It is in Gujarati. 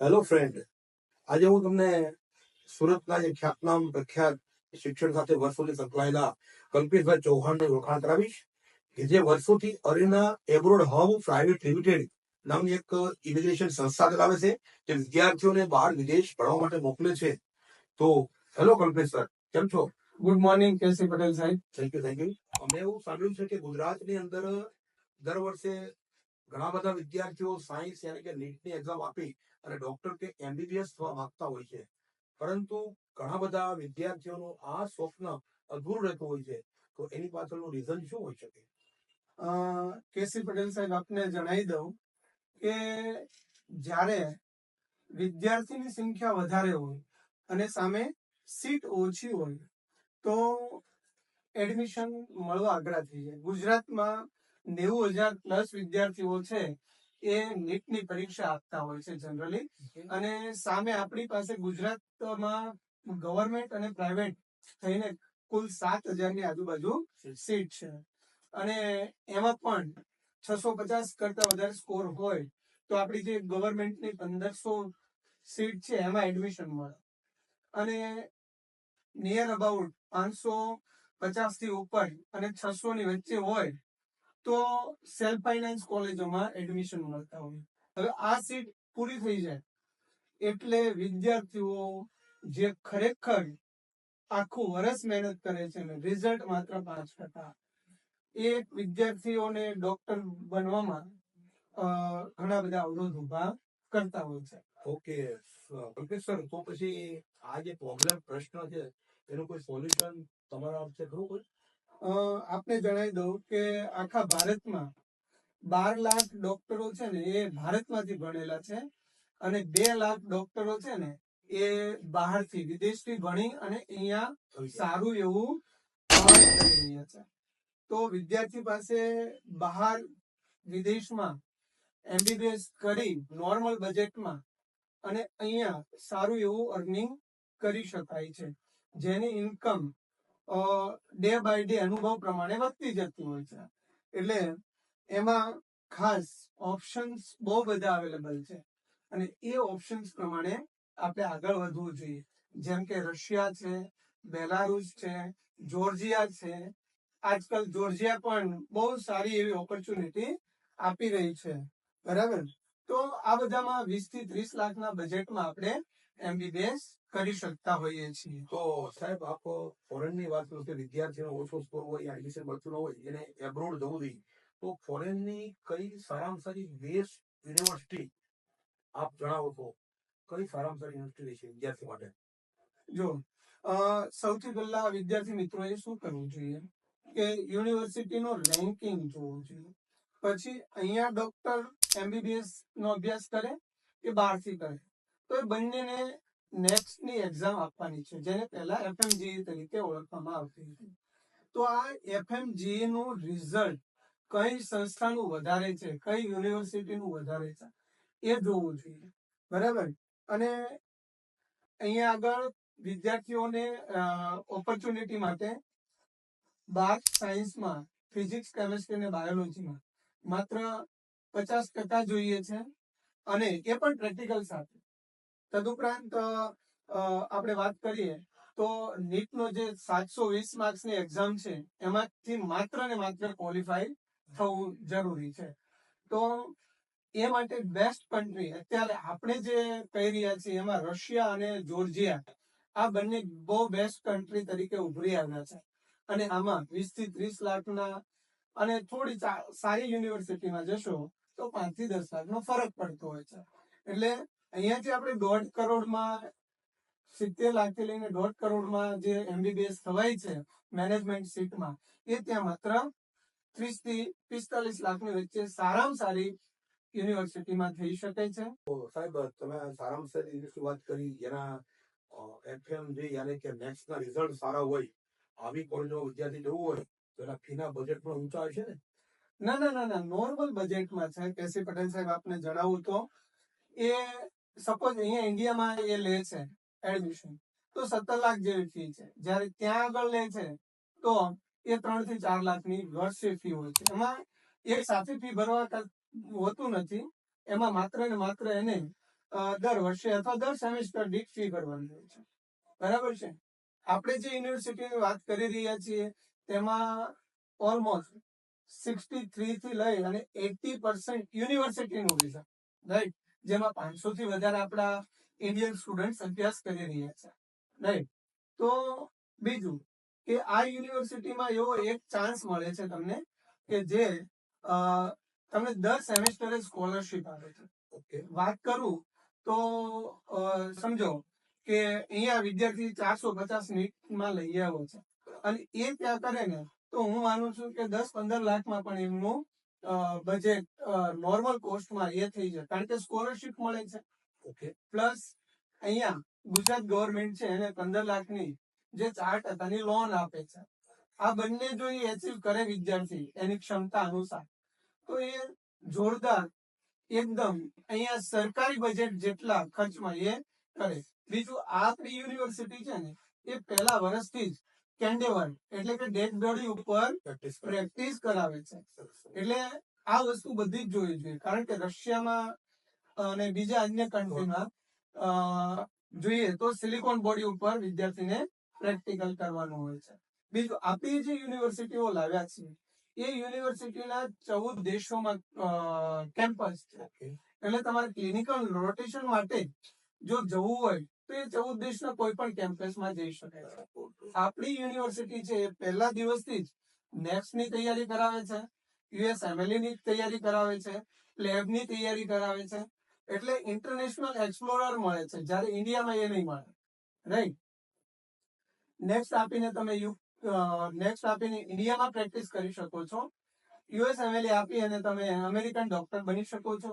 હેલો ફ્રેન્ડ, આજે હું તમને સુરતના જે ખ્યાતનામ પ્રખ્યાત શિક્ષણ સાથે વર્ષોથી સંકળાયેલા કલ્પેશભાઈ ચૌહાણની ઓળખાણ કરાવીશ, કે જે વર્ષોથી અરેના એબ્રોડ હબ પ્રાઇવેટ લિમિટેડ નામની એક ઇમિગ્રેશન સંસ્થા ચલાવે છે, જે વિદ્યાર્થીઓને બહાર વિદેશ ભણવા માટે મોકલે છે. તો હેલો કલ્પેશ સર, કેમ છો? ગુડ મોર્નિંગ કેસી પટેલ સાહેબ. Thank you. અમે એવું સાંભળ્યું છે કે ગુજરાતની અંદર દર વર્ષે ઘણા બધા વિદ્યાર્થીઓ સાયન્સ યાની કે નીટની એક્ઝામ આપી અને ડોક્ટર કે એમબીબીએસ થવા માંગતા હોય છે, પરંતુ ઘણા બધા વિદ્યાર્થીઓનું આ સ્વપ્ન અધૂરું રહેતું હોય છે. તો એની પાછળનું રીઝન શું હોઈ શકે? કેસી પટેલ સાહેબ, આપને જણાવી દઉં કે જ્યારે વિદ્યાર્થીની સંખ્યા વધારે હોય અને સામે સીટ ઓછી હોય તો એડમિશન મળવા અઘરા થઈ જાય. ગુજરાતમાં 90,000 પ્લસ વિદ્યાર્થીઓ છે એ નીટની પરીક્ષા આપતા હોય છે જનરલી, અને સામે આપણી પાસે ગુજરાતમાં ગવર્મેન્ટ અને પ્રાઇવેટ થઈને કુલ 7,000 ની આજુબાજુ સીટ છે. અને એમાં પણ 650 કરતા વધારે સ્કોર હોય તો આપણી જે ગવર્મેન્ટની 1,500 સીટ છે એમાં એડમિશન મળે. અને નિયર અબાઉટ 550 થી ઉપર અને 600 ની વચ્ચે હોય તો સેલ્ફ ફાઇનાન્સ કોલેજોમાં એડમિશન મળતા હોય. હવે આ સીટ પૂરી થઈ જાય એટલે વિદ્યાર્થીઓ જે ખરેખર આખું વર્ષ મહેનત કરે છે ને રિઝલ્ટ માત્ર 5%, એ વિદ્યાર્થીઓને ડોક્ટર બનવામાં ઘણા બધા અવરોધ ઉભા કરતા હોય છે. ઓકે કલ્પેશ સર, તો પછી આ જે પ્રોબ્લેમ પ્રશ્ન છે એનું કોઈ સોલ્યુશન તમારા છે ખરું કોઈ? આપને જણાવી દઉં કે આખા ભારતમાં 12 લાખ ડોક્ટરો છે ને એ ભારતમાંથી ભણેલા છે, અને 2 લાખ ડોક્ટરો છે ને એ બહારથી વિદેશથી ભણી અને અહીંયા સારું એવું કામ કરી રહ્યા છે. તો વિદ્યાર્થી પાસે બહાર વિદેશમાં એમબીબીએસ કરી નોર્મલ બજેટમાં અને અહીંયા સારું એવું અર્નિંગ કરી શકાય છે, જેની ઇન્કમ ડે બાય ડે અનુભવ પ્રમાણે વધતી જતી હોય છે. એટલે એમાં ખાસ ઓપ્શન્સ બહુ બધા અવેલેબલ છે અને એ ઓપ્શન્સ પ્રમાણે આપણે આગળ વધવું જોઈએ. જેમ કે રશિયા છે, બેલારુસ છે, જોર્જિયા છે. આજકાલ જોર્જિયા પણ બહુ સારી એવી ઓપોર્ચ્યુનિટી આપી રહી છે, બરાબર. તો આ બધામાં 20 થી 30 લાખના બજેટમાં આપણે એમબીબીએસ કરી શકતા હોઈએ છીએ. તો સાહેબ, આપ ફોરેનની વાત કરો કે વિદ્યાર્થીનો ઓછો સ્કોર હોય, એડમિશન મળતું ન હોય, એને એબ્રોડ જવું જોઈએ, તો ફોરેનની કઈ સારામાં સારી બેસ્ટ યુનિવર્સિટી આપ જણાવો તો કઈ સારામાં સારી યુનિવર્સિટી છે વિદ્યાર્થી માટે? જો સૌથી પહેલા વિદ્યાર્થી મિત્રોએ શું કરવું જોઈએ કે યુનિવર્સિટીનો રેન્કિંગ જોવું જોઈએ. પછી અહીંયા ડોક્ટર એમબીબીએસ નો અભ્યાસ કરે કે બહારથી કરે, તો એ બંનેને નેક્સ્ટની એક્ઝામ આપવાની છે, જેને પહેલા એફએમજીઈ તરીકે ઓળખવામાં આવતી હતી. તો આ એફએમજીઈ નું રિઝલ્ટ કઈ સંસ્થાનું વધારે છે, કઈ યુનિવર્સિટીનું વધારે છે એ જોવું જોઈએ, બરાબર. અને અહીંયા આગળ વિદ્યાર્થીઓને ઓપોર્ચ્યુનિટી માટે 12 સાયન્સમાં ફિઝિક્સ, કેમેસ્ટ્રી અને બાયોલોજીમાં માત્ર 50% જોઈએ છે, અને એ પણ પ્રેક્ટિકલ સાથે. તદુપરાંત આપણે વાત કરીએ તો નીટનો જે 720 માર્ક્સની એક્ઝામ છે એમાંથી માત્ર ને માત્ર ક્વોલિફાય થવું જરૂરી છે. તો એ માટે બેસ્ટ કન્ટ્રી અત્યારે આપણે જે કહી રહ્યા છીએ એમાં રશિયા અને જોર્જિયા આ બંને બહુ બેસ્ટ કન્ટ્રી તરીકે ઉભરી આવ્યા છે. અને આમાં 20 થી 30 લાખના અને થોડી સારી યુનિવર્સિટીમાં જશો તો 5 થી 10 લાખનો ફરક પડતો હોય છે. એટલે અહીંયાથી આપણે 1.5 કરોડમાં 70 લાખથી લઈને 1.5 કરોડમાં જે એમબીબીએસ થવાય છે મેનેજમેન્ટ સીટમાં, એ ત્યાં માત્ર 30 થી 45 લાખની વચ્ચે સારામાં સારી યુનિવર્સિટીમાં થઈ શકે છે. તો સાહેબ, તમે સારામાં સારી યુનિવર્સિટી વાત કરી, જેના એફએમજી યાની કે નેક્સ્ટના રિઝલ્ટ સારા હોય, આવી કોલેજોમાં વિદ્યાર્થી જવું હોય તો એના ફીના બજેટ પણ ઊંચા હશે ને? ના, નોર્મલ બજેટમાં છે. કેસી પટેલ સાહેબ, આપને જણાવું તો એ સપોઝ અહીંયા ઇન્ડિયામાં એ લે છે એડમિશન તો 17 લાખ જેવી ફી છે, જ્યારે ત્યાં આગળ લે છે તો એ 3 થી 4 લાખની વર્ષે ફી હોય છે. એમાં એક સાથે ફી ભરવા હોતું નથી, એમાં માત્ર ને માત્ર એને દર વર્ષે અથવા દર સેમેસ્ટર દીઠ ફી ભરવાની હોય છે. બરાબર છે. આપણે જે યુનિવર્સિટીની વાત કરી રહ્યા છીએ તેમાં ઓલમોસ્ટ 63 થી લઈ અને 80% યુનિવર્સિટીનું વિઝા, રાઈટ, જેમાં 500 થી વધારે આપણા ઇન્ડિયન સ્ટુડન્ટ અભ્યાસ કરી રહ્યા છે, રાઈટ. તો બીજું કે આ યુનિવર્સિટીમાં એવો એક ચાન્સ મળે છે તમને કે જે અ, તમને દર સેમેસ્ટરે સ્કોલરશિપ આવે છે. ઓકે. વાત કરું તો સમજો કે અહીંયા વિદ્યાર્થી 450 નીટમાં લઈ આવ્યો છે અને એ ત્યાં કરે ને તો હું માનું છું કે 10-15 લાખમાં પણ એમનું બજેટ નોર્મલ કોસ્ટમાં એ થઈ જાય, કારણ કે સ્કોલરશિપ મળે છે. ઓકે. પ્લસ અહીંયા ગુજરાત ગવર્મેન્ટ છે એને 15 લાખની જે 4% લોન આપે છે. આ બંને જો એ એચીવ કરે વિદ્યાર્થી એની ક્ષમતા અનુસાર તો એ જોરદાર એકદમ અહીંયા સરકારી બજેટ જેટલા ખર્ચમાં એ કરે. બીજું આ આપણી યુનિવર્સિટી છે ને એ પહેલા વર્ષથી જ કેન્ડેવર એટલે કે ડેડ બોડી ઉપર પ્રેક્ટિસ પ્રેક્ટિસ કરાવે છે. એટલે આ વસ્તુ બધી જ જોવી જોઈએ, કારણ કે રશિયામાં અને બીજા અન્ય કન્ટ્રીમાં જોઈએ તો સિલિકોન બોડી ઉપર વિદ્યાર્થીને પ્રેક્ટિકલ કરવાનું હોય છે. બીજું આપણી જે યુનિવર્સિટીઓ લાવ્યા છે એ યુનિવર્સિટીના 14 દેશોમાં કેમ્પસ છે. એટલે તમારે ક્લિનિકલ રોટેશન માટે જો જવું હોય તો એ 14 દેશના કોઈ પણ કેમ્પસમાં જઈ શકાય છે. આપણી યુનિવર્સિટી છે એ પહેલા દિવસથી જ નેક્સ્ટની તૈયારી કરાવે છે, યુએસએમએલઈ ની તૈયારી કરાવે છે, લેબની તૈયારી કરાવે છે. એટલે ઇન્ટરનેશનલ એક્સપ્લોરર મળે છે, જ્યારે ઇન્ડિયામાં એ નહીં મળે, રાઈટ. નેક્સ્ટ આપીને તમે નેક્સ્ટ આપીને ઇન્ડિયામાં પ્રેક્ટિસ કરી શકો છો. યુએસએમએલઈ આપી અને તમે અમેરિકન ડોક્ટર બની શકો છો.